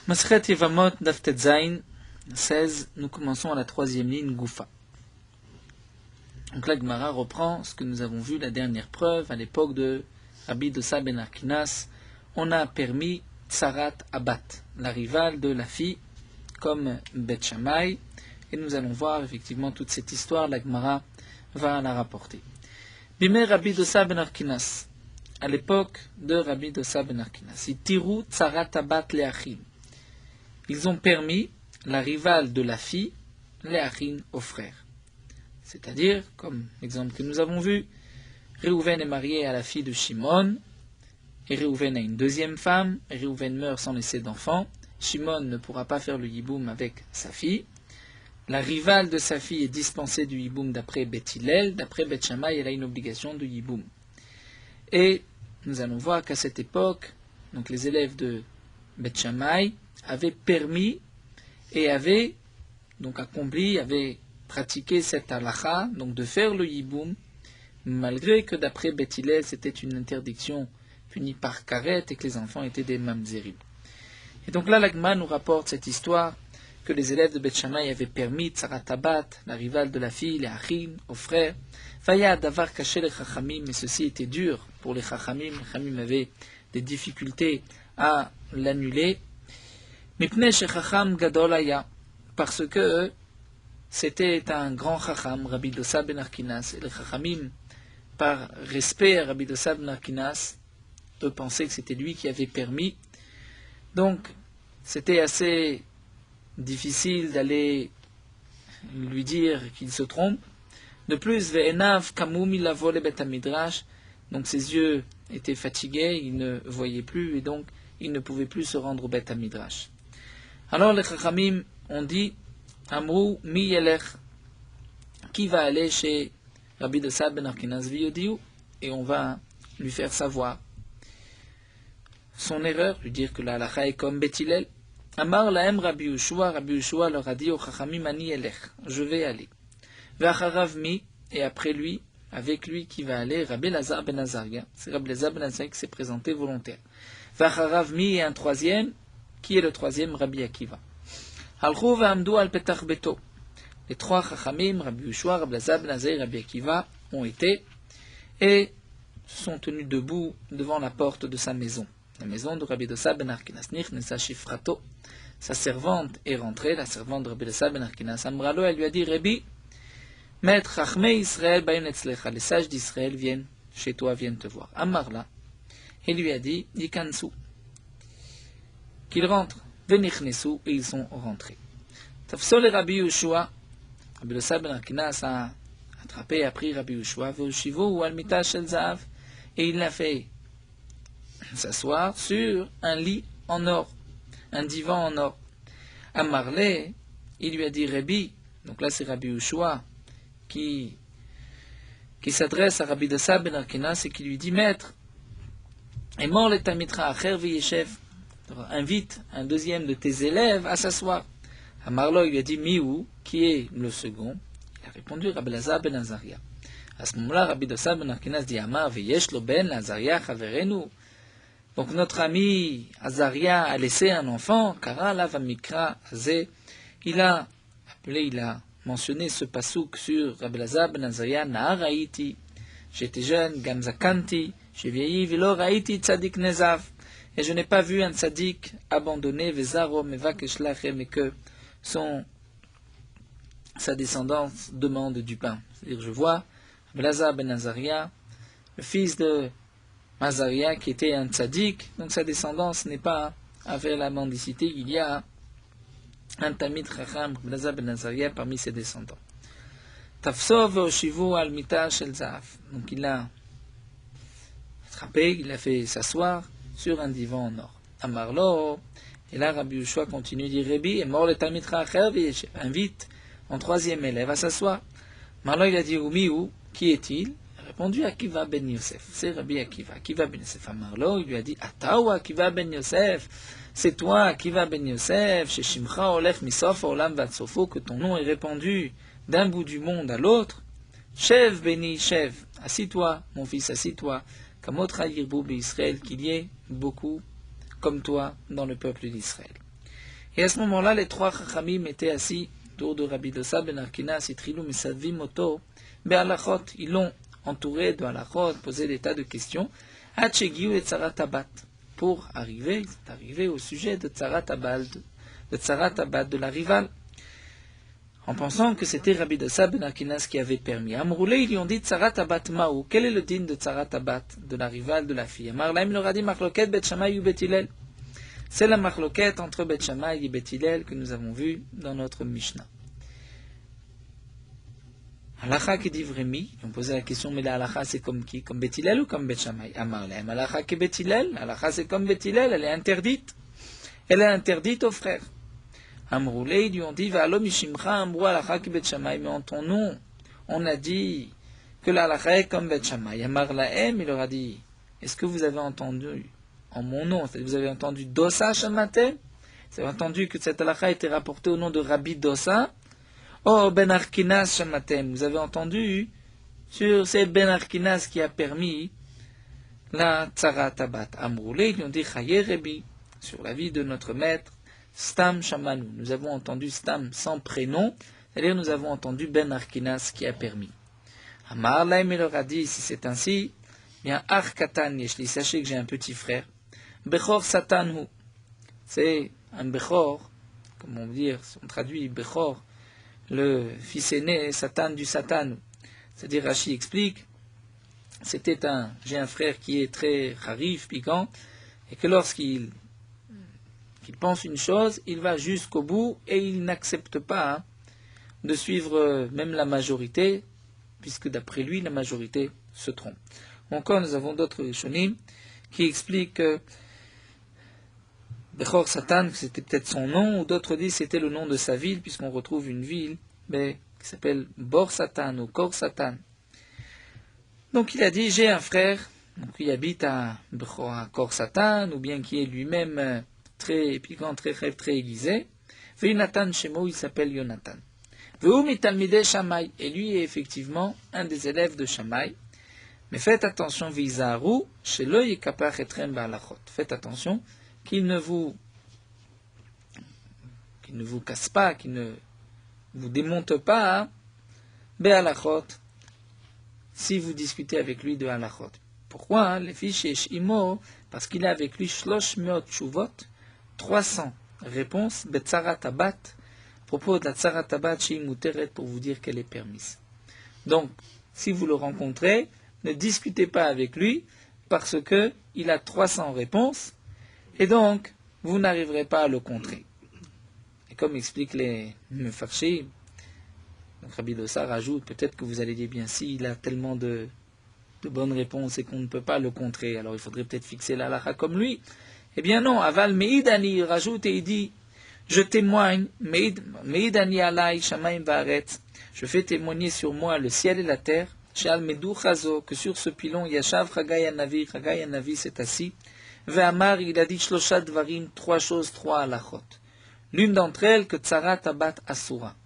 Masechet Yevamot Daf Tet Zayin 16, nous commençons à la troisième ligne Goufa. Donc la Gemara reprend ce que nous avons vu la dernière preuve à l'époque de Rabbi Dossa ben Arkinas. On a permis Tsarat Abat, la rivale de la fille, comme Bet Shammai, et nous allons voir effectivement toute cette histoire. La Gemara va la rapporter. Bimé Rabbi Dossa ben Arkinas, à l'époque de Rabbi Dossa ben Arkinas, Itiru Tsarat Abat Leachim. Ils ont permis la rivale de la fille, Leachim, aux frères. C'est-à-dire, comme l'exemple que nous avons vu, Réhouven est marié à la fille de Shimon, et Réhouven a une deuxième femme, et Réhouven meurt sans laisser d'enfant. Shimon ne pourra pas faire le yiboum avec sa fille. La rivale de sa fille est dispensée du yiboum d'après Beth Hillel, d'après Beth Shammai, elle a une obligation de yiboum. Et nous allons voir qu'à cette époque, donc les élèves de Beth Shammai avaient permis et avaient donc accompli, avaient pratiqué cette halakha, donc de faire le yiboum, malgré que d'après Beth Hillel, c'était une interdiction punie par karet et que les enfants étaient des mamzerim. Et donc là, l'Agma nous rapporte cette histoire que les élèves de Beth Shammai avaient permis Tsarat Abat, la rivale de la fille, les achim, aux frères. Vaya davar caché les chachamim, mais ceci était dur pour les chachamim. Les chachamim avaient des difficultés à l'annuler. Mipnei shechacham gadol haya, parce que c'était un grand chacham, Rabbi Dossa ben Arkinas, et les chachamim, par respect à Rabbi Dossa ben Arkinas, eux pensaient que c'était lui qui avait permis. Donc, c'était assez difficile d'aller lui dire qu'il se trompe. De plus, ve'enav kamum ilavo le bet hamidrash, donc ses yeux étaient fatigués, il ne voyait plus, et donc il ne pouvait plus se rendre au bet hamidrash. Alors les chachamim ont dit, Amrou mi yelech, qui va aller chez Rabbi Dossa ben Arkinas v'yodiu, et on va lui faire savoir son erreur, lui dire que la halakha est comme Beth Hillel. Amar lahem Rabbi Yehoshua leur a dit au chachamim ani yelech, je vais aller. Ve'acharav mi, et après lui, avec lui qui va aller, Rabbi Lazar ben Azaria. C'est Rabbi Lazar ben Azaria qui s'est présenté volontaire. Ve'acharav mi, et un troisième, qui est le troisième, Rabbi Akiva. Halchou ve'amdou al petach beto. Les trois chachamim, Rabbi Yehoshua, Rabbi Lazar ben Azaria et Rabbi Akiva, ont été et sont tenus debout devant la porte de sa maison. La maison de Rabbi Dossa ben Arkinas. Nichnesa shifrato. Sa servante est rentrée, la servante de Rabbi Dossa ben Arkinas. Amralo, elle lui a dit, Rabbi, Maître Chachmei Israël bayin etzlecha, les sages d'Israël viennent chez toi, viennent te voir. Amarla, il lui a dit, Yikansu, qu'ils rentrent. Venichnesu, et ils sont rentrés. Tafsol et Rabbi Yehoshua, Rabbi Dossa ben Arkinas a attrapé, a pris Rabbi Yehoshua, ve'oshivo ou al mita shel zahav, et il l'a fait s'asseoir sur un lit en or, un divan en or. Amarle, il lui a dit, Rabbi, donc là c'est Rabbi Yehoshua qui s'adresse à Rabbi Dossa ben Arkinas et qui lui dit, Maître, et mort le tamitra acher v'yeshev, invite un deuxième de tes élèves à s'asseoir. Amarlo, il lui a dit, Miou, qui est le second? Il a répondu, Rabbi Lazar ben Azaria. À ce moment-là, Rabbi Dossa ben Arkinas dit, Amar v'yesh lo ben Azaria chaverenu. Donc notre ami Azaria a laissé un enfant, Kara la vamikra azé. Il a mentionné ce pasouk sur Rabbi Lazar ben Azaria, Nahar haïti. J'étais jeune, gamzakanti, j'ai vieilli, vilo haïti tzadik nezav. Et je n'ai pas vu un tzadik abandonné, vezaro mevakeshlachem, et que sa descendance demande du pain. C'est-à-dire, je vois Rabbi Lazar ben Azaria, le fils de Azaria, qui était un tzaddik, donc sa descendance n'est pas à faire la mendicité. Il y a un Talmid Chacham, Rabbi Lazar ben Azaria, parmi ses descendants. Tafso ve'oshivu al mita shel zahav. Donc il l'a attrapé, il l'a fait s'asseoir sur un divan en or. Amarlo, et là Rabbi Yehoshua continue, dit Rabbi, et mort le Talmid Chacham, invite un troisième élève à s'asseoir. Amarlo, il a dit, Umiou, qui est-il? Répondu Akiva ben Yosef, c'est Rabbi Akiva. Akiva ben Yosef Amarlo, il lui a dit, Ataou Akiva ben Yosef, c'est toi Akiva ben Yosef, chez Shimcha Olech Misof Olam Vatsofo, que ton nom est répandu d'un bout du monde à l'autre. Chev béni, Chev, assis-toi, mon fils, assis-toi, Kamotra Yirbou Israël, qu'il y ait beaucoup comme toi dans le peuple d'Israël. Et à ce moment-là, les trois chachamim étaient assis autour de Rabbi Dossa ben Arkinas, Itrilou Mesavim Oto, Be'alachot. Ils l'ont entouré de halachot, posé des tas de questions, Hachegiu et Tzarat Abat, pour arriver au sujet de Tzarat Abad, de la rivale, en pensant que c'était Rabbi Dossa ben Arkinas qui avait permis. Amroulé, ils lui ont dit Tzarat Abat Maou. Quel est le din de Tzarat Abat, de la rivale de la fille? Amarlaim leur a dit Machloket Bet Shammai ou Bet Hillel. C'est la Machloket entre Bet Shammai et Bet Hillel que nous avons vu dans notre Mishnah. Halacha qui dit Vremi, ils ont posé la question, mais la halacha c'est comme qui? Comme Bet Hillel ou comme Bet Shammai? Amarlaim, halacha qui est Bet Hillel, halacha c'est comme Bet Hillel, elle est interdite. Elle est interdite aux frères. Amroulé, ils lui ont dit, Va'alo mishimcha amrou halacha ki Bet Shammai, mais en ton nom, on a dit que la halacha est comme Bet Shammai. Amar lahem, il leur a dit, est-ce que vous avez entendu en mon nom, c'est-à-dire vous avez entendu Dossa Shamatem, vous avez entendu que cette halacha était rapportée au nom de Rabbi Dossa, oh Ben Arkinas Shamatem, vous avez entendu sur c'est Ben Arkinas qui a permis la Tzarat Abat. Amroulé, ils lui ont dit, Chaye Rebi, sur la vie de notre maître, Stam Shamanu. Nous avons entendu Stam sans prénom, c'est-à-dire nous avons entendu Ben Arkinas qui a permis. Amar Laim, il leur a dit, si c'est ainsi, bien Arkatan Yeshli, sachez que j'ai un petit frère, Bechor Satanhu, c'est un Bechor, comment dire, on traduit Bechor, le fils aîné, Satan du Satan. C'est-à-dire, Rashi explique, j'ai un frère qui est très harif, piquant, et que lorsqu'il pense une chose, il va jusqu'au bout et il n'accepte pas de suivre même la majorité, puisque d'après lui, la majorité se trompe. Encore, nous avons d'autres Rishonim qui expliquent que Bechor Satan, c'était peut-être son nom, ou d'autres disent que c'était le nom de sa ville, puisqu'on retrouve une ville qui s'appelle Bor Satan ou Kor Satan. Donc il a dit, j'ai un frère qui habite à Kor Satan, ou bien qui est lui-même très piquant, très rêve, très aiguisé. Yonatan Shemo, il s'appelle Yonatan. Et lui est effectivement un des élèves de Shammai. Mais faites attention, Vizaru, Shelo Yekapach Etrem Ba'alachot. Faites attention qu'il ne vous casse pas, qu'il ne vous démonte pas, Be'alachot, si vous discutez avec lui de halachot. Pourquoi? Les fiches Imo, parce qu'il a avec lui Shlosh Meot Shuvot, 300 réponses, Betzarat Abat, à propos de la Tzarat Abat chez Imuteret, pour vous dire qu'elle est permise. Donc, si vous le rencontrez, ne discutez pas avec lui, parce que il a 300 réponses, et donc, vous n'arriverez pas à le contrer. Et comme expliquent les Mefarshim, donc Rabbi Dossa rajoute, peut-être que vous allez dire, bien, s'il a tellement de bonnes réponses et qu'on ne peut pas le contrer, alors il faudrait peut-être fixer la halakha comme lui. Eh bien non, Aval Meidani, il rajoute et il dit, je témoigne, Meidani alai shamayim va'aretz, je fais témoigner sur moi le ciel et la terre, Shal Medou Chazo, que sur ce pilon, Yashav Chagay Anavi s'est assis, Ve'amar, il a dit, Shloshat Dvarim, 3 choses, 3 halachot. L'une d'entre elles, que Tzarat Abat Asura.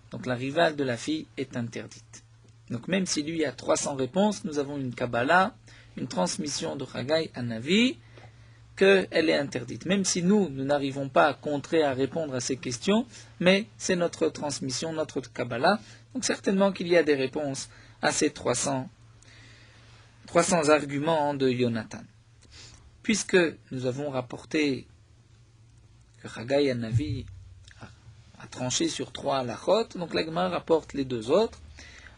Donc la rivale de la fille est interdite. Donc même si lui a 300 réponses, nous avons une Kabbalah, une transmission de Chagay à Navi, qu'elle est interdite. Même si nous n'arrivons pas à contrer, à répondre à ces questions, mais c'est notre transmission, notre Kabbalah. Donc certainement qu'il y a des réponses à ces 300 arguments de Yonatan. Puisque nous avons rapporté que Chagay à Navi a tranché sur 3 halachot, donc la Gemara rapporte les 2 autres.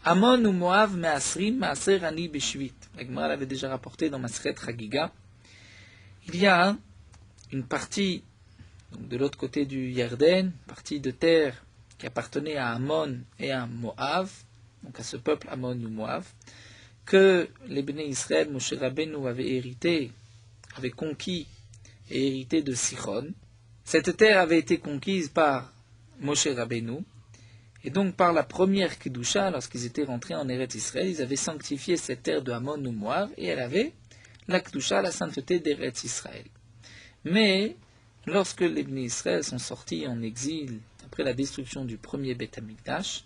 Amon ou Moav me'asrim ma'aser ani b'shvit. La Gemara l'avait déjà rapporté dans Masret Chagiga. Il y a une partie, donc de l'autre côté du Yarden, partie de terre qui appartenait à Amon et à Moav, donc à ce peuple Amon ou Moav, que les Bnei Israël, Moshe Rabbeinu avait conquis et hérité de Sichon. Cette terre avait été conquise par Moshe Rabbeinu, et donc par la première Kedusha, lorsqu'ils étaient rentrés en Eretz Israël, ils avaient sanctifié cette terre de Amon ou Moav, et elle avait la Kedusha, la sainteté d'Eretz Israël. Mais, lorsque les Bnei Israël sont sortis en exil, après la destruction du premier Beth Amikdash,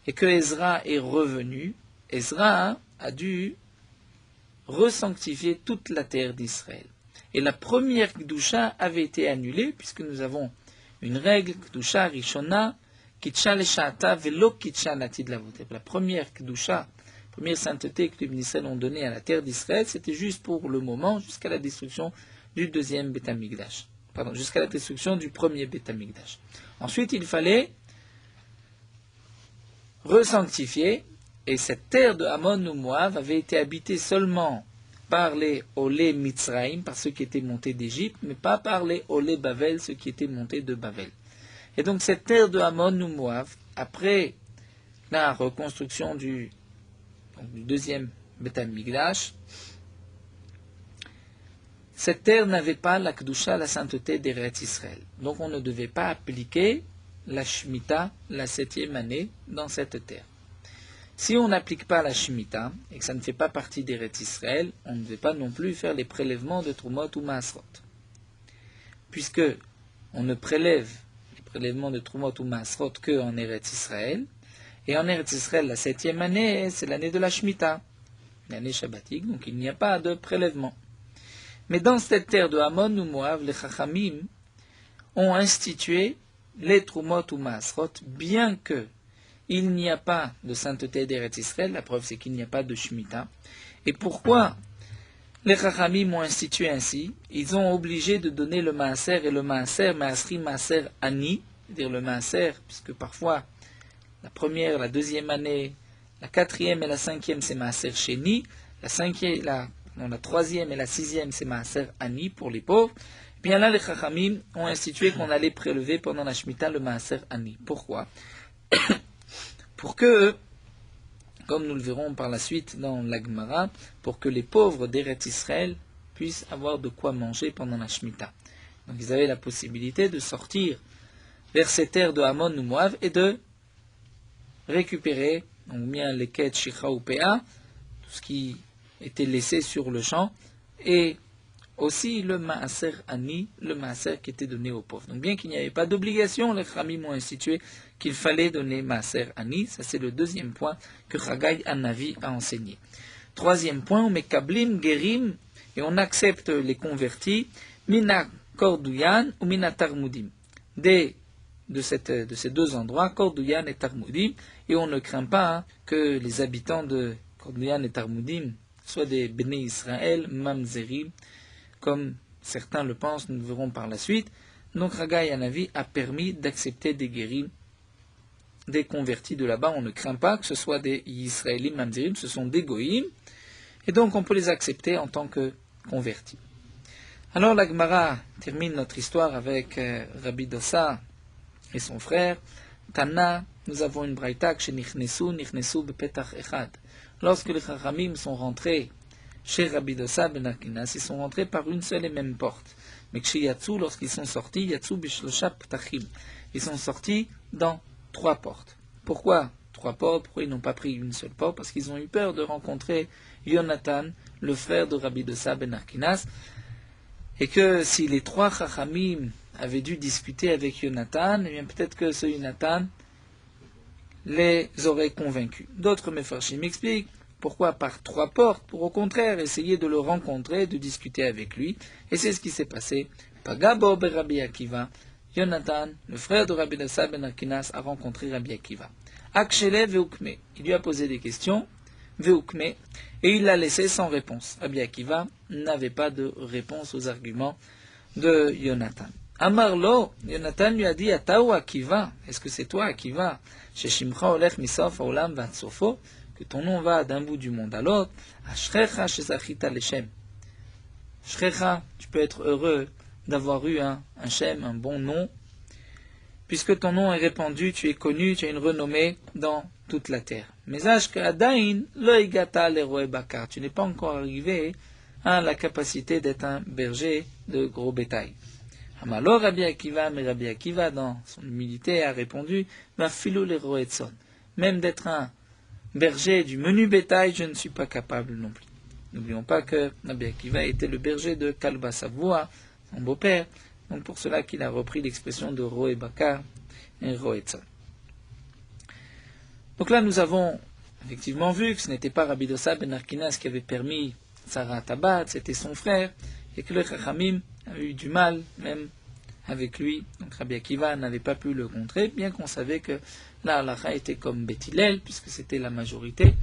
et que Ezra est revenu, Ezra a dû resanctifier toute la terre d'Israël. Et la première Kedusha avait été annulée, puisque nous avons une règle, Kedusha Rishona, Kitcha Leshata Velo Kitcha Natid Lavot. La première Kedusha, première sainteté que les Israël ont donnée à la terre d'Israël, c'était juste pour le moment, jusqu'à la destruction du deuxième Beth Amikdash. Pardon, jusqu'à la destruction du premier Beth Amikdash. Ensuite, il fallait resanctifier, et cette terre de Ammon ou Moab avait été habitée seulement par les Olé Mitzraïm, par ceux qui étaient montés d'Égypte, mais pas par les Olé Bavel, ceux qui étaient montés de Bavel. Et donc cette terre de Ammon ou Moab, après la reconstruction du deuxième Beth Amikdash, cette terre n'avait pas la Kedusha, la sainteté d'Eretz Israël. Donc on ne devait pas appliquer la Shemitah, la 7e année, dans cette terre. Si on n'applique pas la Shemitah, et que ça ne fait pas partie d'Eretz Israël, on ne devait pas non plus faire les prélèvements de Trumot ou Maasrot. Puisque on ne prélève les prélèvements de Trumot ou Maasrot qu'en Eretz Israël, et en Eretz Israël, la 7e année, c'est l'année de la Shemitah, l'année shabbatique, donc il n'y a pas de prélèvement. Mais dans cette terre de Ammon ou Moab, les Chachamim ont institué les Trumot ou Maasrot, bien que il n'y a pas de sainteté d'Eretz Israël, la preuve c'est qu'il n'y a pas de Shemitah. Et pourquoi les Chachamim ont institué ainsi? Ils ont obligé de donner le Maaser, et le Maaser, Maasri Maaser Ani, c'est-à-dire le Maaser, puisque parfois la première, la deuxième année, la 4e et la 5e c'est Maaser Sheni, la 3e et la 6e c'est Maaser Ani pour les pauvres. Bien là, les Chachamim ont institué qu'on allait prélever pendant la Shemitah le Maaser Ani. Pourquoi? Pour que, comme nous le verrons par la suite dans la Gemara, pour que les pauvres d'Eretz Israël puissent avoir de quoi manger pendant la Shemitah. Donc ils avaient la possibilité de sortir vers ces terres de Ammon ou Moab et de récupérer, donc bien les quêtes Shikha ou Pea, tout ce qui était laissé sur le champ, et aussi le Maaser Ani, le Maaser qui était donné aux pauvres. Donc bien qu'il n'y avait pas d'obligation, les Chachamim ont institué qu'il fallait donner Maaser Ani. Ça c'est le deuxième point que Chagai Hanavi a enseigné. Troisième point, on met Kablim, Gerim, et on accepte les convertis, Mina Kordouyan ou Mina Tarmudim. De ces deux endroits, Kordouyan et Tarmudim, et on ne craint pas que les habitants de Kordouyan et Tarmudim soient des Béné Israël, Mamzerim, comme certains le pensent, nous le verrons par la suite. Donc Chagai Hanavi a permis d'accepter des guéris, des convertis de là-bas. On ne craint pas que ce soit des Israélim Mamzerim, ce sont des Goïm, et donc on peut les accepter en tant que convertis. Alors la Gemara termine notre histoire avec Rabbi Dossa et son frère. Tana, nous avons une braïta chez Nichnesu bepetach echad. Lorsque les Chachamim sont rentrés chez Rabbi Dossa ben Akinas, ils sont rentrés par une seule et même porte. Mais chez Yatsu, lorsqu'ils sont sortis, Yatsu bishlosha ptachim, ils sont sortis dans 3 portes. Pourquoi 3 portes? Pourquoi ils n'ont pas pris une seule porte? Parce qu'ils ont eu peur de rencontrer Yonatan, le frère de Rabbi Dossa ben Akinas, et que si les 3 Chachamim avaient dû discuter avec Yonatan, eh bien peut-être que ce Yonatan les aurait convaincus. D'autres Mefarshim m'expliquent pourquoi par 3 portes, pour au contraire essayer de le rencontrer, de discuter avec lui, et c'est ce qui s'est passé. Pagabo be Rabbi Akiva, Yonatan, le frère de Rabbi Dossa ben Akinas, a rencontré Rabbi Akiva. Akshele veukme, il lui a posé des questions, veukme, et il l'a laissé sans réponse. Rabbi Akiva n'avait pas de réponse aux arguments de Yonatan. Amarlo, Yonatan lui a dit, Atao Akiva, est-ce que c'est toi Akiva, Sheshimcha olech misof haolam vatsofo, que ton nom va d'un bout du monde à l'autre, Ashrecha shezachita leshem. Shrecha, tu peux être heureux d'avoir eu un shem, un bon nom, puisque ton nom est répandu, tu es connu, tu as une renommée dans toute la terre. Mais Ashke Adain, lo igata leroe bakar, tu n'es pas encore arrivé à la capacité d'être un berger de gros bétail. Amalo Rabbi Akiva, mais Rabbi Akiva, dans son humilité, a répondu, va filou leroe etson. Même d'être un berger du menu bétail, je ne suis pas capable non plus. N'oublions pas que Rabbi Akiva était le berger de Kalba Savoua, son beau-père, donc pour cela qu'il a repris l'expression de Roé Bakar et Roetson. Donc là nous avons effectivement vu que ce n'était pas Rabbi Dossa ben Akinas qui avait permis Sarah Tabat, c'était son frère, et que le Chachamim a eu du mal même avec lui, donc Donc Rabbi Akiva n'avait pas pu le contrer, bien qu'on savait que la halakha était comme Beth Hillel, puisque c'était la majorité.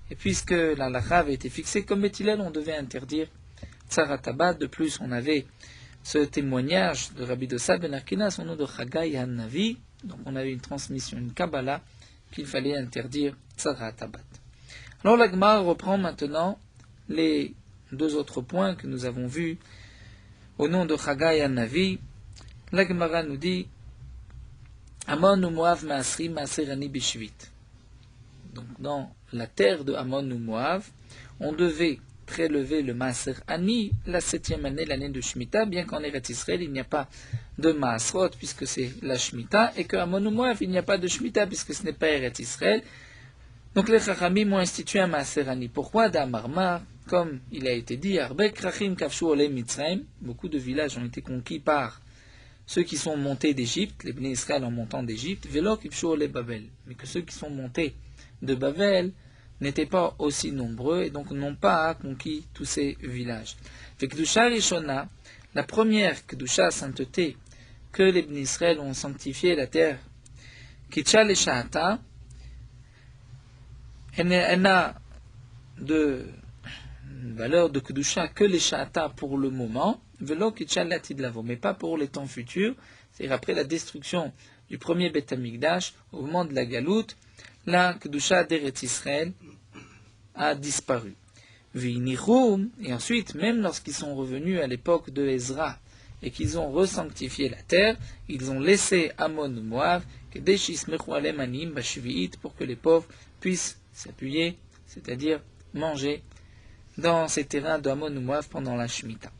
Et puisque la halakha avait été fixée comme Beth Hillel, on devait interdire Tzarat Tabat. De plus, on avait ce témoignage de Rabbi Dossa ben Arkina, son nom de Chagai Han-Navi. Donc on avait une transmission, une Kabbalah, qu'il fallait interdire Tzarat Tabat. Alors la Gemara reprend maintenant les deux autres points que nous avons vus au nom de Chagai Han-Navi. La Gemara nous dit Amon ou Moav Maasri Maaserani Bishvit. Donc dans la terre de Amon ou Moav, on devait prélever le Maaser Ani la 7e année, l'année de Shemitah, bien qu'en Eretz Israël il n'y a pas de Maasrot puisque c'est la Shemitah, et qu'à Amon ou Moav il n'y a pas de Shemitah puisque ce n'est pas Eretz Israël. Donc les Chachamim ont institué un Maaser Ani. Pourquoi d'Amarmar? Comme il a été dit, Arbe Krachim Kafshu Olem Mitzrayim, beaucoup de villages ont été conquis par ceux qui sont montés d'Égypte, les Bnei Israël en montant d'Égypte, Velo Kifshu Olem Babel, mais que ceux qui sont montés de Babel n'étaient pas aussi nombreux et donc n'ont pas conquis tous ces villages. Fait Kedusha Rishona, la première Kedusha sainteté que les Bnei Israël ont sanctifié la terre, Kitcha Lesha'ata, elle n'a de valeur de Kedusha que les Sha'ata pour le moment, Velo Kitcha Latid Lavo, mais pas pour les temps futurs, c'est-à-dire après la destruction du premier Beth Amikdash, au moment de la Galoute, la Kedusha d'Eretz Israël a disparu. V'inichum, et ensuite, même lorsqu'ils sont revenus à l'époque de Ezra et qu'ils ont resanctifié la terre, ils ont laissé Amon ou Moav, pour que les pauvres puissent s'appuyer, c'est-à-dire manger dans ces terrains de Amon ou Moav pendant la Shemitah.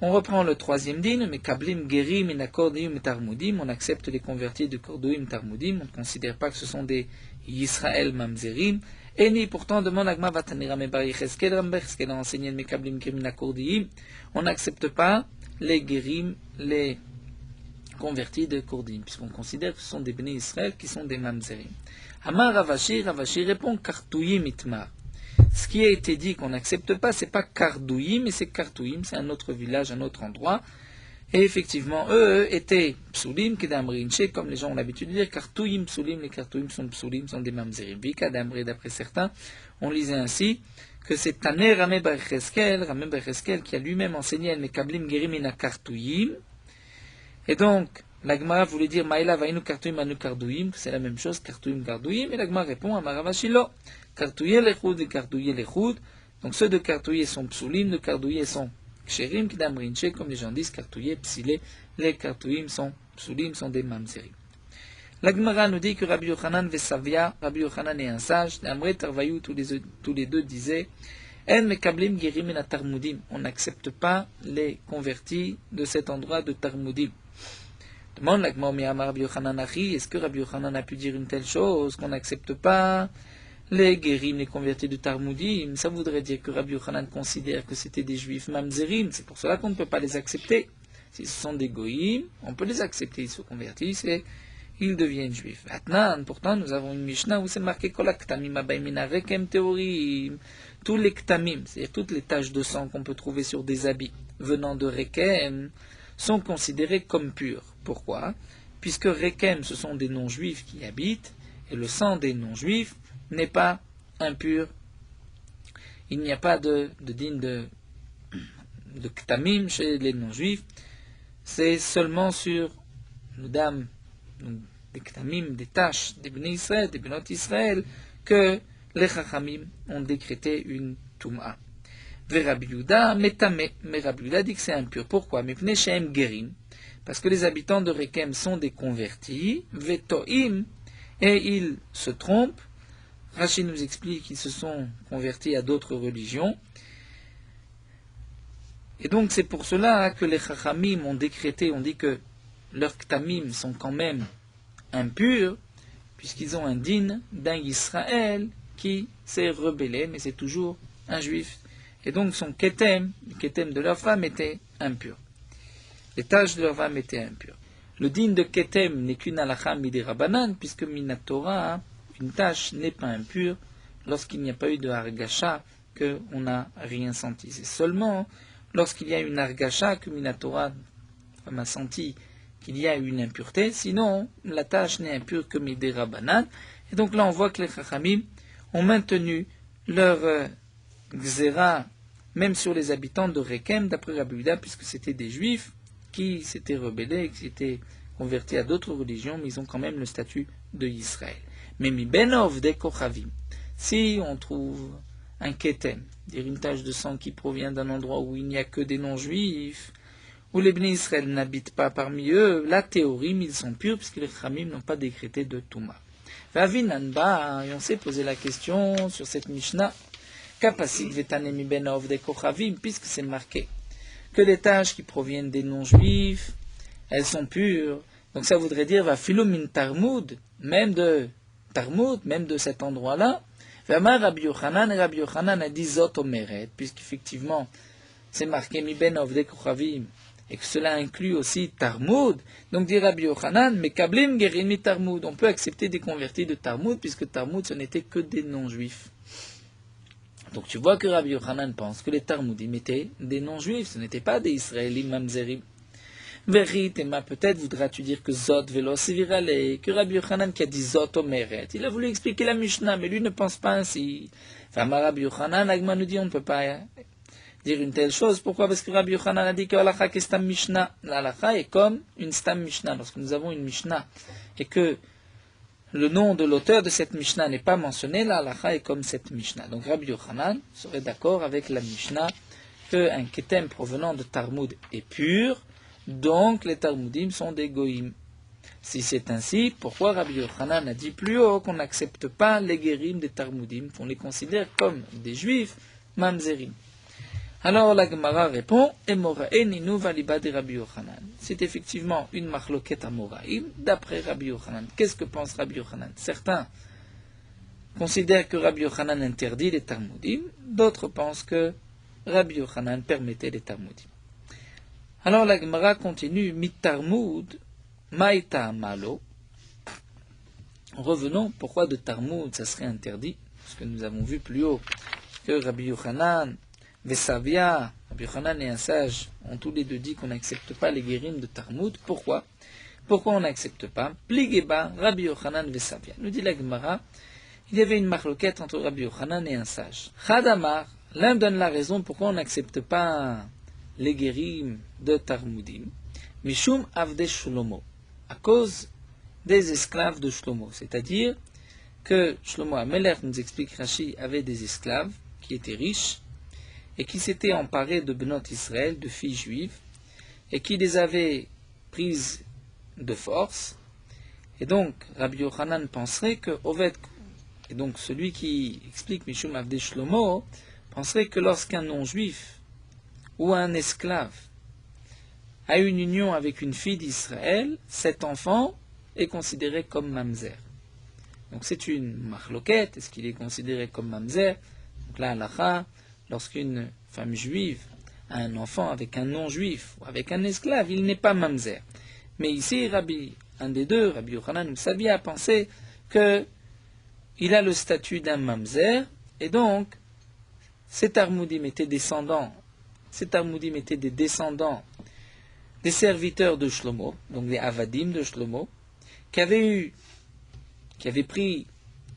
On reprend le troisième din, mais kablim gerim in akordium tarmudim, on accepte les convertis de kordoim tarmudim, on ne considère pas que ce sont des Yisraël mamzerim. Et ni pourtant demande Agma vatanira me bari cheskel ramber, ce qu'elle a enseigné le mekablim gerim in akordium, on n'accepte pas les gerim, les convertis de kordim, puisqu'on considère que ce sont des béné Israël qui sont des mamzerim. Amar Ravashi, Ravashi répond kartouyim itmar. Ce qui a été dit qu'on n'accepte pas, c'est pas Kardouyim, mais c'est Kartouyim, c'est un autre village, un autre endroit. Et effectivement, eux étaient Psulim, Kedamrinche, comme les gens ont l'habitude de dire, Kartouyim, Psulim, les Kartouyim sont Psulim, sont des Mamzerim. Kadamri, d'après certains, on lisait ainsi que c'est Taner Ramé Bar Cheskel, qui a lui-même enseigné El Mekablim Gerimina Kartouyim. Et donc, l'Agmara voulait dire Maïla Vainu Kartouyim Anu Kardouyim, que c'est la même chose, Kartouyim, Kardouyim, et l'Agmara répond à Maravashilo. Kartouye l'Echoud et Kartouye l'Echoud. Donc ceux de Kartouye sont Psulim, de Kartouye sont Ksherim, Kidamrinche, comme les gens disent, Kartouye, Psilé. Les Kartouyim sont Psulim, sont des Mamzerim. La Gemara nous dit que Rabbi Yochanan Vesavia, Rabbi Yochanan est un sage, l'Amre Tarvayou, tous les deux disaient En Mekablim Gerim et Tarmudim. On n'accepte pas les convertis de cet endroit de Tarmudim. Demande la Gemara à Rabbi Yochanan Achi, est-ce que Rabbi Yochanan a pu dire une telle chose qu'on n'accepte pas les guérim, les convertis de Tarmudim? Ça voudrait dire que Rabbi Yochanan considère que c'était des juifs mamzerim, c'est pour cela qu'on ne peut pas les accepter. Si ce sont des goïm, on peut les accepter, ils se convertissent et ils deviennent juifs. Maintenant, pourtant, nous avons une Mishnah où c'est marqué Kol haktamim abaymina rekem teorim. Tous les ktamim, c'est-à-dire toutes les taches de sang qu'on peut trouver sur des habits venant de rekem, sont considérés comme purs. Pourquoi? Puisque rekem, ce sont des non-juifs qui y habitent, et le sang des non-juifs n'est pas impur. Il n'y a pas de digne de ktamim chez les non-juifs. C'est seulement sur le dam, des ktamim, des taches, des béné Israël, des bénot Israël, que les chachamim ont décrété une touma. Rabbi Yehuda metame, mais Rabbi Yehuda dit que c'est impur. Pourquoi? Mipnei shehem gerim, parce que les habitants de Rekem sont des convertis, vetoim, et ils se trompent. Rashi nous explique qu'ils se sont convertis à d'autres religions. Et donc c'est pour cela que les Chachamim ont décrété, on dit que leurs Ktamim sont quand même impurs, puisqu'ils ont un din d'un Israël qui s'est rebellé, mais c'est toujours un juif. Et donc son Ketem, le Ketem de leur femme était impur. Les tâches de leur femme étaient impures. Le din de Ketem n'est qu'une halakha midi Rabbanan, puisque Minatora, une tâche n'est pas impure lorsqu'il n'y a pas eu de hargasha, qu'on n'a rien senti. C'est seulement lorsqu'il y a une hargasha que Minatora, la femme a senti qu'il y a une impureté, sinon la tâche n'est impure que midé Rabbanan. Et donc là on voit que les Chachamim ont maintenu leur Gzera, même sur les habitants de Rekem, d'après Rabbi Yehuda, puisque c'était des Juifs qui s'étaient rebellés, qui s'étaient convertis à d'autres religions, mais ils ont quand même le statut de Israël. Mais mi benov de Kochavim, si on trouve un ketem, dire une tache de sang qui provient d'un endroit où il n'y a que des non-juifs, où les Bnei Israël n'habitent pas parmi eux, la théorie, ils sont purs, puisque les Khamim n'ont pas décrété de Touma. Vavinanba, et on s'est posé la question sur cette Mishnah, Kapasit vetanemi benov de Kochavim, puisque c'est marqué que les taches qui proviennent des non-juifs, elles sont pures. Donc ça voudrait dire, va filomin Tarmud, même de cet endroit-là. Vamar Rabbi Yochanan, et Rabbi Yochanan a dit Zot Omeret, puisqu'effectivement, c'est marqué mi benov de Kochavim, et que cela inclut aussi Tarmud. Donc dit Rabbi Yochanan, mais kablim gerin mi Tarmud, on peut accepter des convertis de Tarmud, puisque Tarmud ce n'était que des non-juifs. Donc tu vois que Rabbi Yochanan pense que les Tarmudim étaient des non-juifs, ce n'étaient pas des Israélim mamzerim. Veritema, peut-être voudras-tu dire que Zot velo sevirale, que Rabbi Yochanan qui a dit Zot omeret, il a voulu expliquer la Mishnah, mais lui ne pense pas ainsi. Enfin, Rabbi Yochanan, Agma nous dit on ne peut pas dire une telle chose. Pourquoi? Parce que Rabbi Yochanan a dit que Halakha est Stam Mishnah. L'Halakha est comme une Stam Mishnah. Lorsque nous avons une Mishnah et que le nom de l'auteur de cette Mishnah n'est pas mentionné, la halakha est comme cette Mishnah. Donc Rabbi Yochanan serait d'accord avec la Mishnah qu'un ketem provenant de Tarmud est pur, donc les Tarmudim sont des goïm. Si c'est ainsi, pourquoi Rabbi Yochanan a dit plus haut qu'on n'accepte pas les guérim des Tarmudim, qu'on les considère comme des juifs mamzerim? Alors la Gemara répond, Emoraeninu valiba de Rabbi Yochanan. C'est effectivement une machloket amoraïm d'après Rabbi Yochanan. Qu'est-ce que pense Rabbi Yochanan? Certains considèrent que Rabbi Yochanan interdit les Tarmudim, d'autres pensent que Rabbi Yochanan permettait les Tarmudim. Alors la Gemara continue, mit Tarmud, maïta malo. Revenons, pourquoi de Tarmud ça serait interdit? Parce que nous avons vu plus haut que Rabbi Yochanan Vesavia, Rabbi Yochanan et un sage ont tous les deux dit qu'on n'accepte pas les guérim de Tarmud. Pourquoi? Pourquoi on n'accepte pas? Pligeba, Rabbi Yochanan Vesavia. Nous dit la Gemara, il y avait une marloquette entre Rabbi Yochanan et un sage. Chadamar, l'un donne la raison pourquoi on n'accepte pas les guérim de Tarmudim. Mishum avde Shlomo, à cause des esclaves de Shlomo. C'est-à-dire que Shlomo Amelech, nous explique Rashi, avait des esclaves qui étaient riches, et qui s'étaient emparés de Benot Israël, de filles juives, et qui les avaient prises de force. Et donc, Rabbi Yochanan penserait que Oved, et donc celui qui explique Mishum Avdei Shlomo, penserait que lorsqu'un non-juif ou un esclave a une union avec une fille d'Israël, cet enfant est considéré comme mamzer. Donc c'est une marloquette, est-ce qu'il est considéré comme mamzer? Donc là, halakha, lorsqu'une femme juive a un enfant avec un non-juif ou avec un esclave, il n'est pas mamzer. Mais ici, un des deux, Rabbi Yochanan ou Sabi, a pensé qu'il a le statut d'un mamzer, et donc, ces Tarmudim étaient des descendants des serviteurs de Shlomo, donc des Avadim de Shlomo, qui avaient pris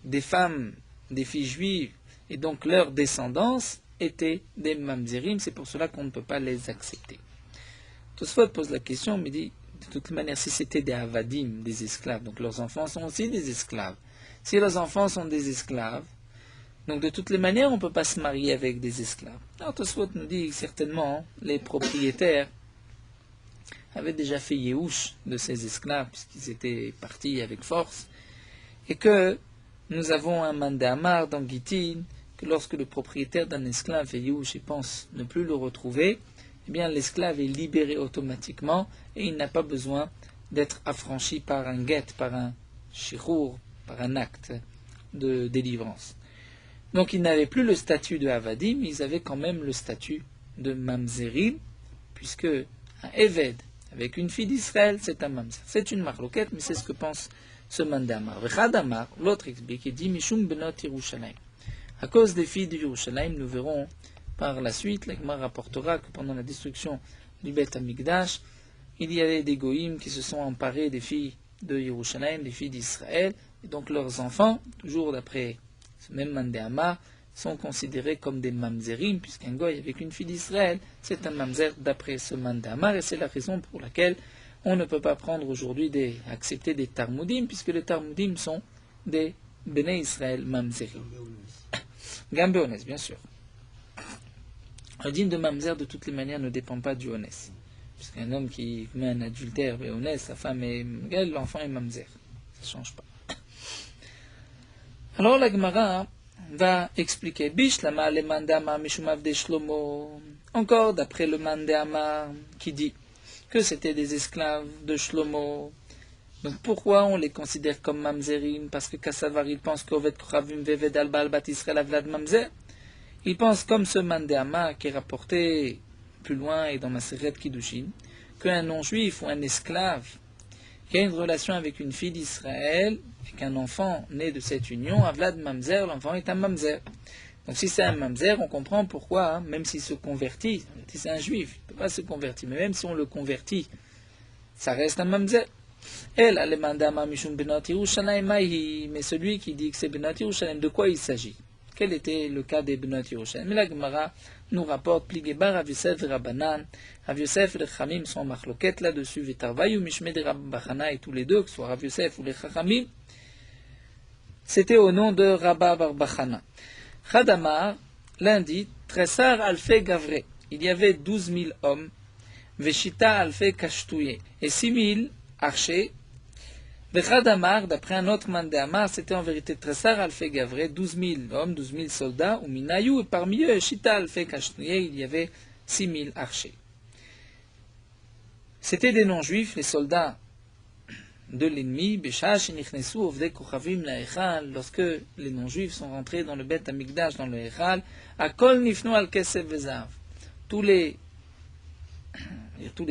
des femmes, des filles juives, et donc leur descendance étaient des mamzerim, c'est pour cela qu'on ne peut pas les accepter. Tosfot pose la question, mais dit, de toute manière, si c'était des avadim, des esclaves, donc leurs enfants sont aussi des esclaves. Si leurs enfants sont des esclaves, donc de toutes les manières, on ne peut pas se marier avec des esclaves. Alors Tosfot nous dit, certainement, les propriétaires avaient déjà fait Yehush de ces esclaves, puisqu'ils étaient partis avec force, et que nous avons un mandamar dans Gittin, que lorsque le propriétaire d'un esclave fait Yehush et pense ne plus le retrouver, eh bien l'esclave est libéré automatiquement et il n'a pas besoin d'être affranchi par un guet, par un shirour, par un acte de délivrance. Donc ils n'avaient plus le statut de Avadim, mais ils avaient quand même le statut de Mamzerim, puisque un Eved avec une fille d'Israël, c'est un Mamzer. C'est une marloquette, mais c'est ce que pense ce mandamar. Vechadamar, l'autre explique, et dit Mishum benot Yerushalayim. À cause des filles de Yerushalayim, nous verrons par la suite, l'Agma rapportera que pendant la destruction du Beth Amikdash, il y avait des goïms qui se sont emparés des filles de Yerushalayim, des filles d'Israël, et donc leurs enfants, toujours d'après ce même Mandéama, sont considérés comme des mamzerim, puisqu'un goy avec une fille d'Israël, c'est un mamzer d'après ce Mandéama, et c'est la raison pour laquelle on ne peut pas prendre aujourd'hui accepter des Tarmudim, puisque les Tarmudim sont des Bnei Israël mamzerim. Gambe Onès, bien sûr. Le dîme de mamzer, de toutes les manières, ne dépend pas du Onès. Puisqu'un homme qui commet un adultère est Onès, sa femme est Mgel, l'enfant est mamzer. Ça ne change pas. Alors la Gemara va expliquer Bishlama le mandama mishumav de Shlomo. Encore d'après le mandama qui dit que c'était des esclaves de Shlomo. Donc pourquoi on les considère comme mamzerim? Parce que Kassavar il pense qu'Ovet Kochavim Veved Albal Bat Israël Avlad Mamzer. Il pense comme ce mandama qui est rapporté plus loin et dans Maseret Kiddushin, qu'un non-juif ou un esclave qui a une relation avec une fille d'Israël et qu'un enfant né de cette union, Avlad Mamzer, l'enfant est un mamzer. Donc si c'est un mamzer, on comprend pourquoi, même s'il se convertit, si c'est un juif, il ne peut pas se convertir, mais même si on le convertit, ça reste un mamzer. Elle a le mandama mishum benot Yerushalayim mahi, mais celui qui dit que c'est benot Yerushalayim, de quoi il s'agit? Quel était le cas des benot Yerushalayim? Mais la Gemara nous rapporte Pligebar Rav Yosef et Rabbanan. Rav Yosef et les Chachamim sont en marloquette là-dessus, Vetarvayu Mishme de Rabbi Bachana, et tous les deux, que ce soit Rav Yosef ou les Chachamim, c'était au nom de Rabba Bar Bachana. Chadamar, lundi, Tresar Alfe Gavre, il y avait 12 000 hommes, Veshita Alfe Kashtouye, et 6 000 archers. Vechadamar, d'après un autre mandéamar, c'était en vérité Tresar Alfe Gavre, 12 000 hommes, 12 000 soldats, ou Minayou, et parmi eux, Shita Alfe Kashtouye, il y avait 6 000 archers. C'était des non-juifs, les soldats de l'ennemi, lorsque les non-juifs sont rentrés dans le Beth Amikdash, dans le Echal, Akol Nifnu al Kesef Vezav. Tous les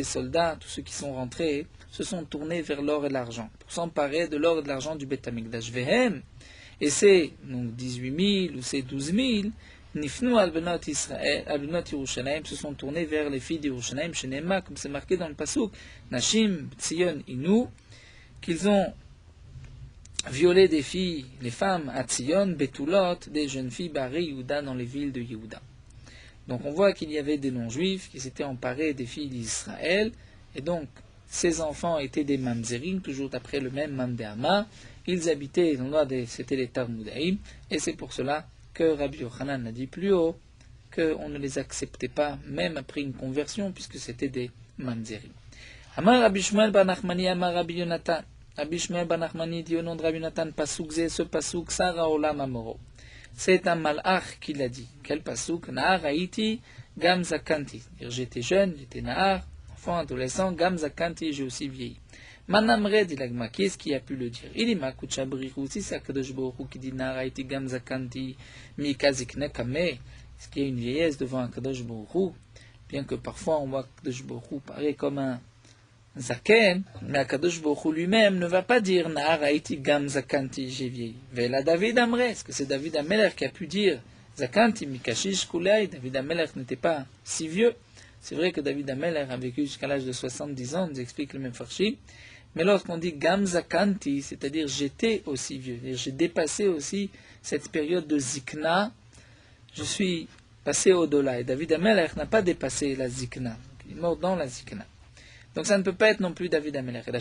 soldats, tous ceux qui sont rentrés, se sont tournés vers l'or et l'argent, pour s'emparer de l'or et de l'argent du Beth Amikdash. Vehem, et c'est donc 18 000 ou c'est 12 000, Nifnu al Benot Israël, al Benot Yerushalayim, se sont tournés vers les filles d'Yerushalayim, Shenema, comme c'est marqué dans le Pasuk, Nashim, Tzion, Inu, qu'ils ont violé des filles, les femmes à Tzion, Betulot, des jeunes filles Bari Yehuda dans les villes de Yehuda. Donc on voit qu'il y avait des non-juifs qui s'étaient emparés des filles d'Israël, et donc ces enfants étaient des mamzerim, toujours d'après le même mandéama. Ils habitaient c'était les Tarmudaïm, et c'est pour cela que Rabbi Yochanan a dit plus haut qu'on ne les acceptait pas, même après une conversion, puisque c'était des mamzerim. Amar Rabbi Shmuel bar Nachmani, Amar Rabbi Yonatan. Rabbi Shmuel bar Nachmani dit au nom de Rabbi Yonatan, Pasuk Zé, ce Pasuk, Sara Olam Amoro. C'est un malach qui l'a dit. Quel Pasuk? Nahar Haïti, Gam Zakanti. J'étais jeune, j'étais Nahar, enfant, adolescent, Gam Zakanti, j'ai aussi vieilli. Manamre, dit l'Agma, qui est-ce qui a pu le dire? Il est Makuchabrihu, si c'est Akadosh Baruch Hu qui dit Nahar Haïti, Gam Zakanti, Mikazikne Kame. Est-ce qu'il y a une vieillesse devant Akadosh Baruch Hu? Bien que parfois on voit Akadosh Baruch Hu paraît comme un Zaken, mais Akadosh Baruch Hu lui-même ne va pas dire Nahar Haïti Gam Zakanti, j'ai vieilli. Vela David Amre, est-ce que c'est David Ameler qui a pu dire Zakanti Mikashish Kulei? David Ameler n'était pas si vieux. C'est vrai que David Ameler a vécu jusqu'à l'âge de 70 ans, nous explique le même Farshi. Mais lorsqu'on dit Gam Zakanti, c'est-à-dire j'étais aussi vieux, c'est-à-dire j'ai dépassé aussi cette période de Zikna, je suis passé au-delà. Et David Ameler n'a pas dépassé la Zikna, il est mort dans la Zikna. Donc ça ne peut pas être non plus David Ameler. On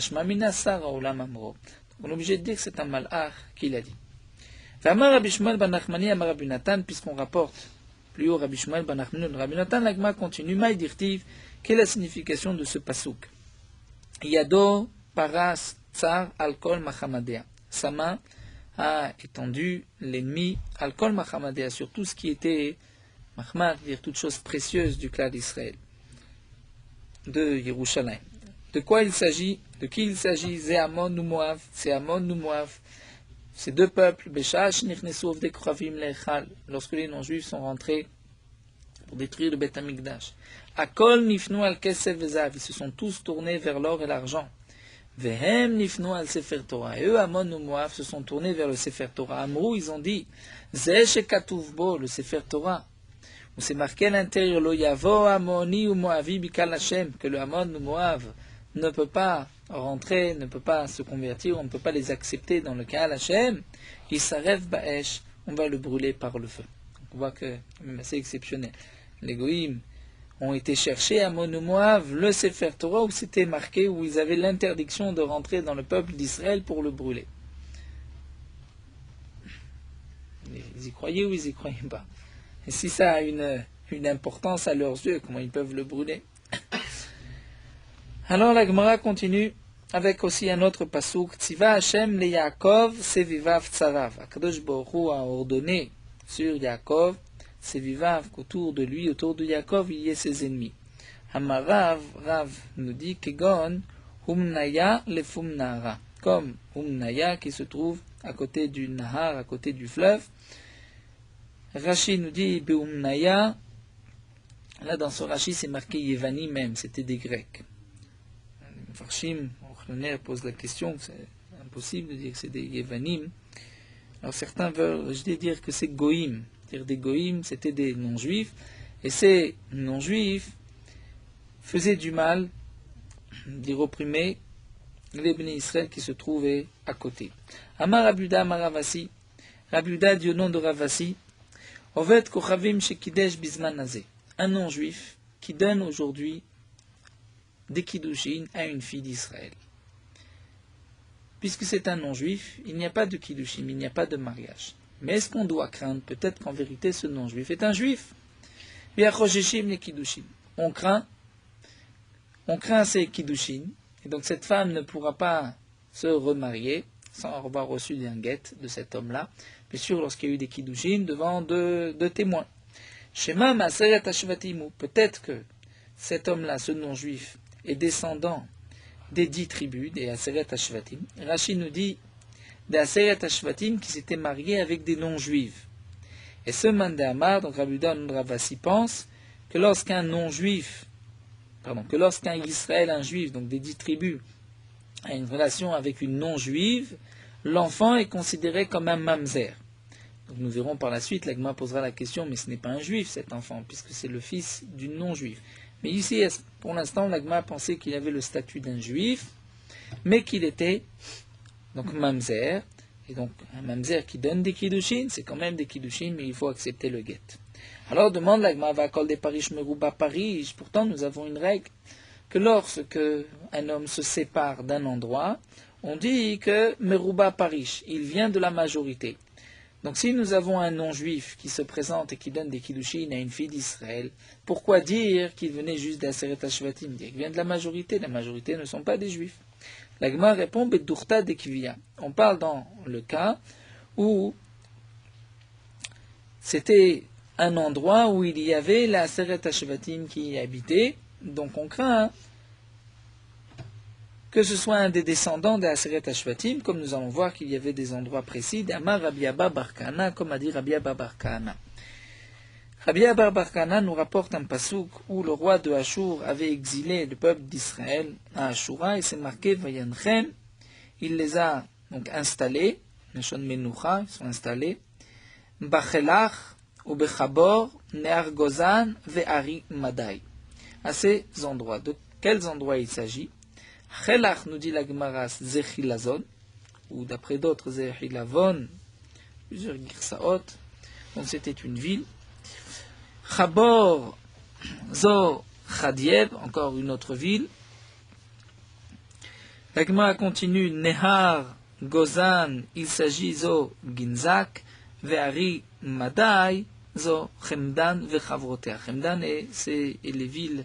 est obligé de dire que c'est un malach qui l'a dit. Puisqu'on rapporte plus haut Rabbi Shmuel ben Nachmani, Rabbi Natan, l'Agma continue, Maï dirtiv, quelle est la signification de ce pasuk? Yado paras tsar alkol machamadea. Sa main a étendu l'ennemi alkol machamadea sur tout ce qui était machmad, dire toutes choses précieuses du clan d'Israël, de Yerushalayim. De quoi il s'agit? De qui il s'agit? C'est Ammon ou Moav. C'est Ammon ou Moav. Ces deux peuples, lorsque les non-juifs sont rentrés pour détruire le Beth Amikdash. Akol nifnu al kesef vezav, ils se sont tous tournés vers l'or et l'argent. Vehem nifnu al sefer Torah. Et eux, Ammon ou Moav, se sont tournés vers le sefer Torah. Amrou, ils ont dit, Zeh shekatuv bo, le sefer Torah. Où c'est marqué à l'intérieur, Lo yavo Ammoni ou Moavi bikal Hashem, que le Ammon ou Moav ne peut pas rentrer, ne peut pas se convertir, on ne peut pas les accepter dans le Kahal Hashem, il s'arrête Ba'esh, on va le brûler par le feu. Donc on voit que c'est exceptionnel. Les Goïm ont été cherchés à Monomoav, le Sefer Torah, où c'était marqué, où ils avaient l'interdiction de rentrer dans le peuple d'Israël pour le brûler. Ils y croyaient ou ils y croyaient pas? Et si ça a une importance à leurs yeux, comment ils peuvent le brûler? Alors la Gemara continue avec aussi un autre pasuk. Tziva Hashem le Yaakov sevivav tzarav. Akadosh Baruch Hu a ordonné sur Yaakov, sevivav, qu'autour de lui, autour de Yaakov, il y ait ses ennemis. Hamarav, Rav nous dit Kegon Humnaya le Fumnara. Comme Humnaya qui se trouve à côté du Nahar, à côté du fleuve. Rashi nous dit Beumnaya. Là dans ce Rashi c'est marqué Yevani même, c'était des Grecs. Farshim, Orchner pose la question, c'est impossible de dire que c'est des Yevanim. Alors certains veulent dire que c'est Goïm. Dire des Goïm, c'était des non-juifs. Et ces non-juifs faisaient du mal, ils opprimaient les Bnei Israël qui se trouvaient à côté. Amar Rabuda, Amar Ravasi. Rabuda dit au nom de Ravasi, Ovet Kochavim Shekidesh Bizman Nazé. Un non-juif qui donne aujourd'hui des kiddushin à une fille d'Israël. Puisque c'est un non-juif, il n'y a pas de kiddushin, il n'y a pas de mariage. Mais est-ce qu'on doit craindre peut-être qu'en vérité ce non-juif est un juif? On craint ces kiddushin, et donc cette femme ne pourra pas se remarier sans avoir reçu un guet de cet homme-là, bien sûr lorsqu'il y a eu des kiddushin devant deux témoins. Shema Maseret Ashvatim, peut-être que cet homme-là, ce non-juif, est descendant des 10 tribus, des Aseret Ashvatim. Rashi nous dit des Aseret Ashvatim qui s'étaient mariés avec des non-juifs. Et ce Mandéamar, donc Rabbi Ravasi pense que lorsqu'un Israël, un juif, donc des 10 tribus, a une relation avec une non-juive, l'enfant est considéré comme un mamzer. Donc nous verrons par la suite, l'Agma posera la question, mais ce n'est pas un juif cet enfant, puisque c'est le fils d'une non-juive. Mais ici, pour l'instant, l'Agma pensait qu'il avait le statut d'un juif, mais qu'il était donc mamzer. Et donc un mamzer qui donne des kiddushin, c'est quand même des kiddushin, mais il faut accepter le guet. Alors demande l'Agma, va kol des parish meruba parish. Pourtant, nous avons une règle que lorsque un homme se sépare d'un endroit, on dit que meruba parish, il vient de la majorité. Donc si nous avons un non-juif qui se présente et qui donne des kiddushin à une fille d'Israël, pourquoi dire qu'il venait juste d'Aseret Ashvatim? Dire qu'il vient de la majorité ne sont pas des juifs. La Gemara répond Bedurta dekivia. On parle dans le cas où c'était un endroit où il y avait la Aseret Ashvatim qui y habitait, donc on craint que ce soit un des descendants des Aseret Ashvatim, comme nous allons voir qu'il y avait des endroits précis, d'Amar Rabbi Abba bar Kahana, comme a dit Rabbi Abba bar Kahana. Rabbi Abba bar Kahana nous rapporte un pasouk où le roi de Ashur avait exilé le peuple d'Israël à Ashura, et c'est marqué Vayanchem, il les a donc installés, Neshon Menucha, ils sont installés, Bachelach, ou Bechabor, Near Gozan, Ve'ari Madai. À ces endroits. De quels endroits il s'agit? Chelach nous dit la Gemara Zechilazon, ou d'après d'autres Zechilavon, plusieurs Girsaot, donc c'était une ville. Chabor, Zo Chadieb, encore une autre ville. La Gemara continue, Nehar, Gozan, il s'agit Zo Ginzak, Ve'ari Madai, Zo Chemdan, Vechavrotea. Chemdan et les villes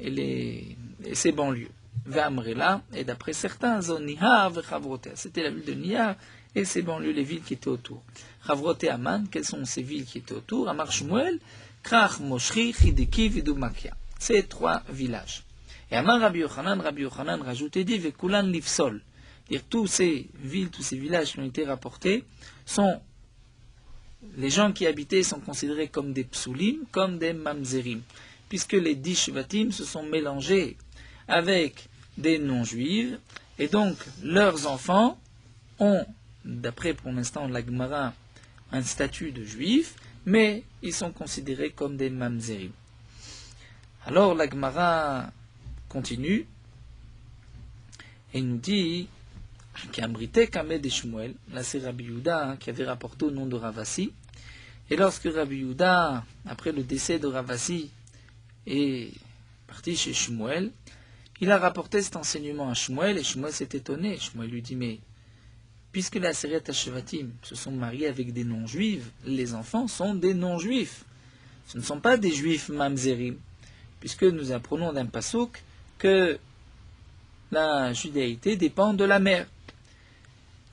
et ses banlieues. Ve'amrela, et d'après certains, Zo Nihar, Vechavrotea. C'était la ville de Nihar et ses banlieues, les villes qui étaient autour. Chavrotea Man, quelles sont ces villes qui étaient autour? Amar Shmuel, Krach, Moshri, Chideki, Vidumakia. Ces 3 villages. Et Amar Rabbi Yochanan rajoute et dit Vekulan Lifsol. Dire tous ces villes, tous ces villages qui ont été rapportés sont, les gens qui habitaient sont considérés comme des psulim, comme des mamzerim, puisque les 10 shvatim se sont mélangés avec des non-juifs, et donc leurs enfants ont, d'après pour l'instant la Gemara, un statut de juifs, mais ils sont considérés comme des mamzerim. Alors la Gemara continue, Et il nous dit qu'Amrité Kamed et Shmuel, là c'est Rabbi Yehuda qui avait rapporté au nom de Ravasi. Et lorsque Rabbi Yehuda, après le décès de Ravasi, est parti chez Shmuel, il a rapporté cet enseignement à Shmuel, et Shmuel s'est étonné. Shmuel lui dit, mais puisque la Aseret Hashvatim se sont mariés avec des non-juifs, les enfants sont des non-juifs. Ce ne sont pas des juifs mamzerim, puisque nous apprenons d'un pasouk que la judéité dépend de la mère.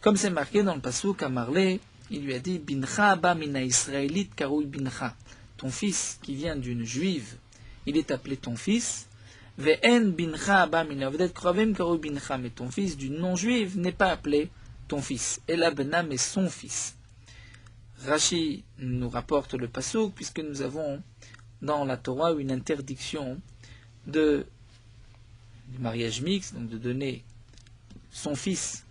Comme c'est marqué dans le pasouk à Marley, il lui a dit, Bincha abba mina israélite karoui bincha. Ton fils qui vient d'une juive, il est appelé ton fils. Ve'en bincha abba mina avdet kravim karoui bincha. Mais ton fils d'une non-juive n'est pas appelé ton fils. Ela benam est son fils. Rashi nous rapporte le pasouk, puisque nous avons dans la Torah une interdiction du mariage mixte, donc de donner son fils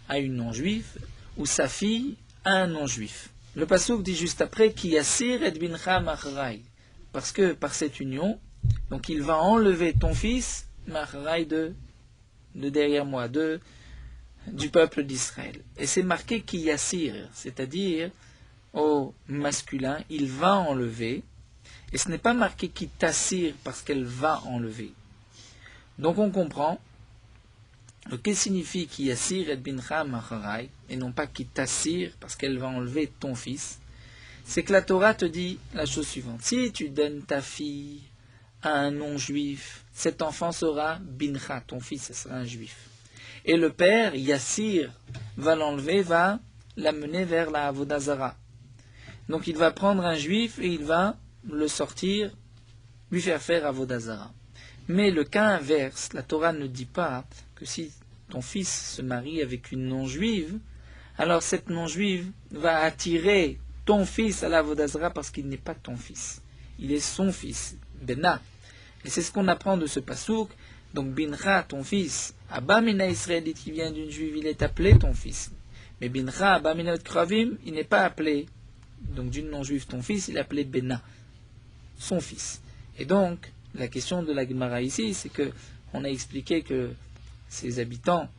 à une non-juive ou sa fille à un non-juif. Le pasouk dit juste après Ki yasir et bincha macharai, parce que par cette union, donc il va enlever ton fils macharai de derrière moi, du peuple d'Israël. Et c'est marqué Ki yasir, c'est-à-dire au masculin, il va enlever, et ce n'est pas marqué Ki tassir parce qu'elle va enlever. Donc on comprend ce que signifie Ki yasir et bincha macharai, et non pas Ki tassir parce qu'elle va enlever ton fils. C'est que la Torah te dit la chose suivante. Si tu donnes ta fille à un non-juif, cet enfant sera bincha, ton fils, ce sera un juif. Et le père, Yassir, va l'enlever, va l'amener vers la Avodazara. Donc il va prendre un juif et il va le sortir, lui faire Avodazara. Mais le cas inverse, la Torah ne dit pas que si ton fils se marie avec une non-juive, alors cette non-juive va attirer ton fils à la Avodazara parce qu'il n'est pas ton fils. Il est son fils, Bena. Et c'est ce qu'on apprend de ce pasouk. Donc Bincha, ton fils, Abba Mina Israélite qui vient d'une juive, il est appelé ton fils. Mais Bincha, Abba Mina Kravim, il n'est pas appelé, donc d'une non-juive ton fils, il est appelé Bena, son fils. Et donc, la question de la Gemara ici, c'est que on a expliqué que ces habitants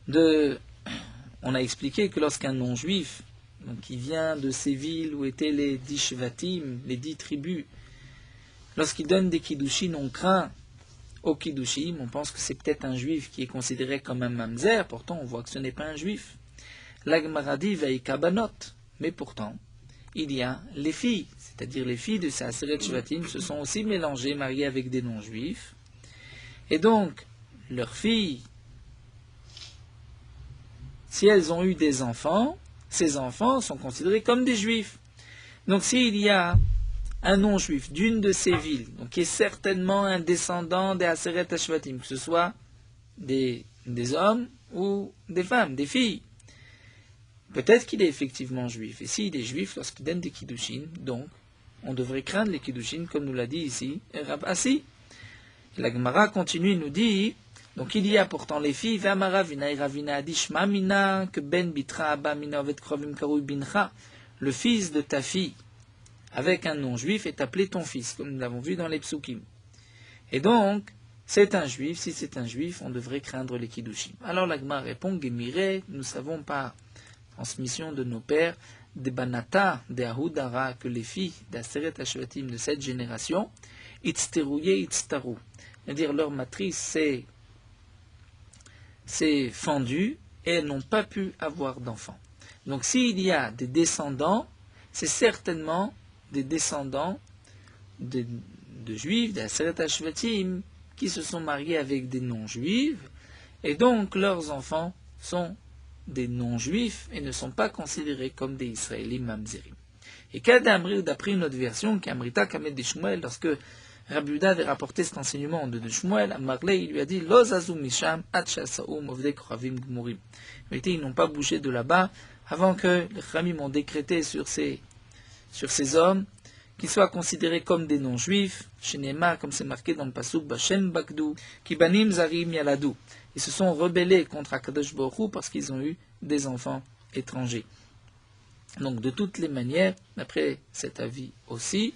on a expliqué que lorsqu'un non-juif, donc qui vient de ces villes où étaient les 10 Shvatim, les 10 tribus, lorsqu'il donne des Kiddushin, on craint au Kiddushin, on pense que c'est peut-être un juif qui est considéré comme un mamzer, pourtant on voit que ce n'est pas un juif. La Gemara dit Veikabanot, mais pourtant, il y a les filles, c'est-à-dire les filles de ces Aseret Shvatim se sont aussi mélangées, mariées avec des non-juifs, et donc, leurs filles, si elles ont eu des enfants, ces enfants sont considérés comme des juifs. Donc s'il y a un non-juif d'une de ces villes, donc qui est certainement un descendant des Aseret Hashvatim, que ce soit des hommes ou des femmes, des filles, peut-être qu'il est effectivement juif. Et s'il est juif, lorsqu'il donne des Kiddushin, donc on devrait craindre les Kiddushin, comme nous l'a dit ici Rav Asi. La Gemara continue et nous dit, donc il y a pourtant les filles, que ben bitra abba mina ovet krovim karui bincha, le fils de ta fille avec un non-juif est appelé ton fils, comme nous l'avons vu dans les psukim. Et donc, c'est un juif, si c'est un juif, on devrait craindre les kiddushim. Alors la Gemara répond, Gemire, nous savons par transmission de nos pères, des banata, des ahudara, que les filles d'Aseret Hashvatim de cette génération, itzterouye itztaru, c'est-à-dire leur matrice s'est fendue et elles n'ont pas pu avoir d'enfants. Donc s'il y a des descendants, c'est certainement des descendants de juifs, d'Aseret Hashvatim, qui se sont mariés avec des non-juifs, et donc leurs enfants sont des non-juifs et ne sont pas considérés comme des Israélites mamzerim. Et qu'Adamri, d'après une autre version, qu'Amrita Kamed de Shmuel, lorsque Rabbi Yehuda avait rapporté cet enseignement de Shmuel, à Marley, il lui a dit Lo zazum misham ad shasaum ovdei kravim gmurim. En réalité, ils n'ont pas bougé de là-bas avant que les Khamim ont décrété sur ces hommes qu'ils soient considérés comme des non-juifs, Shenema, comme c'est marqué dans le Pasuk, Bashem Bakdu, Kibanim Zarim Yaladu. Ils se sont rebellés contre Akadosh Baruch Hu parce qu'ils ont eu des enfants étrangers. Donc, de toutes les manières, d'après cet avis aussi,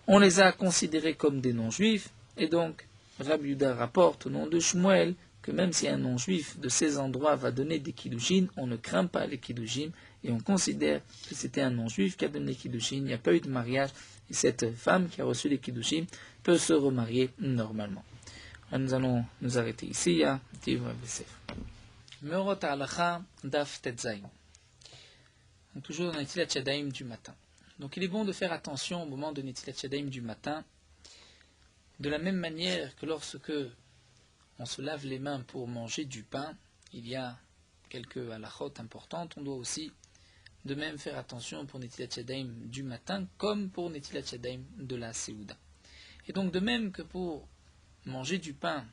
on les a considérés comme des non-juifs, et donc Rabbi Yehuda rapporte au nom de Shmuel que même si un non-juif de ces endroits va donner des kiddushin, on ne craint pas les kiddushin et on considère que c'était un non-juif qui a donné les kiddushin, il n'y a pas eu de mariage et cette femme qui a reçu les kiddushin peut se remarier normalement. Alors nous allons nous arrêter ici à Tivra Vesef. Meorot halacha daf tetzain. Toujours dans Netilat Yadayim du matin. Donc il est bon de faire attention au moment de Netilat Yadayim du matin, de la même manière que lorsque on se lave les mains pour manger du pain, il y a quelques halachot importantes, on doit aussi de même faire attention pour Netilat Yadayim du matin comme pour Netilat Yadayim de la Seouda. Et donc de même que pour manger du pain,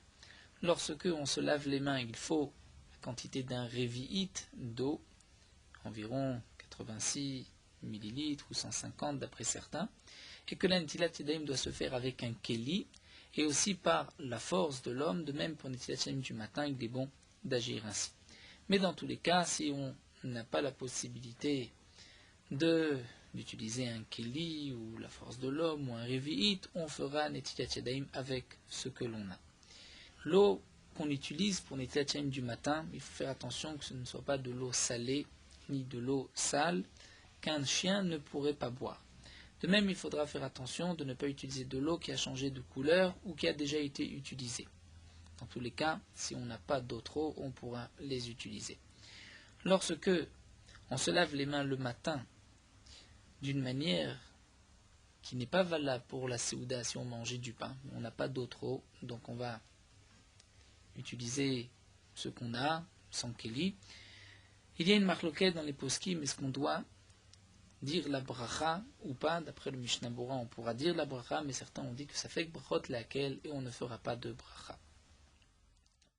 lorsque on se lave les mains, il faut la quantité d'un révi'it d'eau, environ 86 millilitres ou 150 d'après certains, et que la Netilat Yadayim doit se faire avec un keli, et aussi par la force de l'homme, de même pour Netilat Yadayim du matin, il est bon d'agir ainsi. Mais dans tous les cas, si on n'a pas la possibilité d'utiliser un keli ou la force de l'homme ou un révi'it, on fera Netilat Yadayim avec ce que l'on a. L'eau qu'on utilise pour Netilat Yadayim du matin, il faut faire attention que ce ne soit pas de l'eau salée ni de l'eau sale qu'un chien ne pourrait pas boire. De même, il faudra faire attention de ne pas utiliser de l'eau qui a changé de couleur ou qui a déjà été utilisée. Dans tous les cas, si on n'a pas d'autre eau, on pourra les utiliser. Lorsque on se lave les mains le matin d'une manière qui n'est pas valable pour la Seouda si on mangeait du pain, on n'a pas d'autre eau, donc on va utiliser ce qu'on a, sans keli. Il y a une marloquette dans les poskim, est-ce qu'on doit dire la bracha ou pas? D'après le Mishnah Bora, on pourra dire la bracha, mais certains ont dit que ça fait que brachot laquelle et on ne fera pas de bracha.